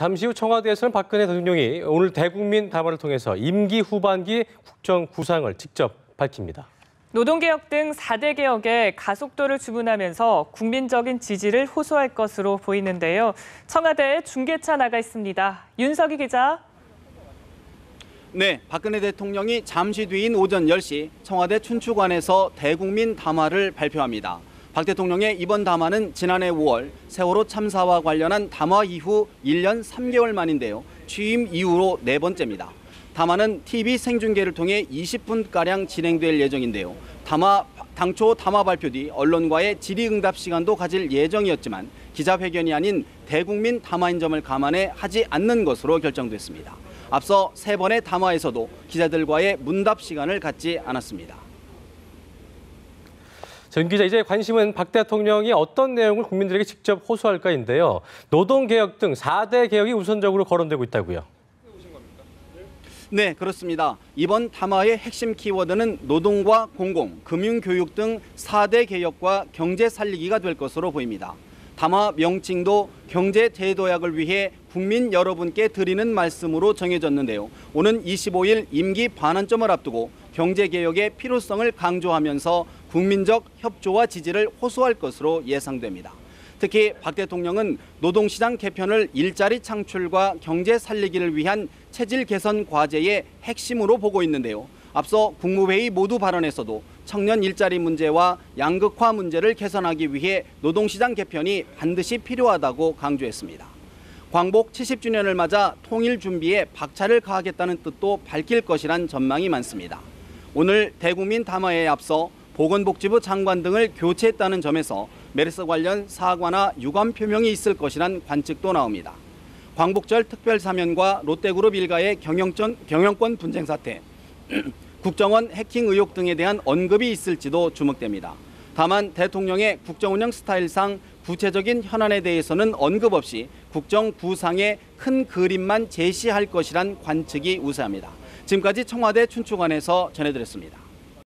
잠시 후 청와대에서는 박근혜 대통령이 오늘 대국민 담화를 통해서 임기 후반기 국정 구상을 직접 밝힙니다. 노동개혁 등 4대 개혁에 가속도를 주문하면서 국민적인 지지를 호소할 것으로 보이는데요. 청와대에 중계차 나가 있습니다. 윤석희 기자. 네, 박근혜 대통령이 잠시 뒤인 오전 10시 청와대 춘추관에서 대국민 담화를 발표합니다. 박 대통령의 이번 담화는 지난해 5월 세월호 참사와 관련한 담화 이후 1년 3개월 만인데요. 취임 이후로 네 번째입니다. 담화는 TV 생중계를 통해 20분가량 진행될 예정인데요. 당초 담화 발표 뒤 언론과의 질의응답 시간도 가질 예정이었지만 기자회견이 아닌 대국민 담화인 점을 감안해 하지 않는 것으로 결정됐습니다. 앞서 세 번의 담화에서도 기자들과의 문답 시간을 갖지 않았습니다. 전 기자, 이제 관심은 박 대통령이 어떤 내용을 국민들에게 직접 호소할까인데요. 노동개혁 등 4대 개혁이 우선적으로 거론되고 있다고요. 네, 그렇습니다. 이번 담화의 핵심 키워드는 노동과 공공, 금융교육 등 4대 개혁과 경제 살리기가 될 것으로 보입니다. 담화 명칭도 경제 대도약을 위해 국민 여러분께 드리는 말씀으로 정해졌는데요. 오는 25일 임기 반환점을 앞두고 경제개혁의 필요성을 강조하면서 국민적 협조와 지지를 호소할 것으로 예상됩니다. 특히 박 대통령은 노동시장 개편을 일자리 창출과 경제 살리기를 위한 체질 개선 과제의 핵심으로 보고 있는데요. 앞서 국무회의 모두 발언에서도 청년 일자리 문제와 양극화 문제를 개선하기 위해 노동시장 개편이 반드시 필요하다고 강조했습니다. 광복 70주년을 맞아 통일 준비에 박차를 가하겠다는 뜻도 밝힐 것이란 전망이 많습니다. 오늘 대국민 담화에 앞서 보건복지부 장관 등을 교체했다는 점에서 메르스 관련 사과나 유감 표명이 있을 것이란 관측도 나옵니다. 광복절 특별사면과 롯데그룹 일가의 경영권 분쟁 사태, 국정원 해킹 의혹 등에 대한 언급이 있을지도 주목됩니다. 다만 대통령의 국정운영 스타일상 구체적인 현안에 대해서는 언급 없이 국정 구상의 큰 그림만 제시할 것이란 관측이 우세합니다. 지금까지 청와대 춘추관에서 전해드렸습니다.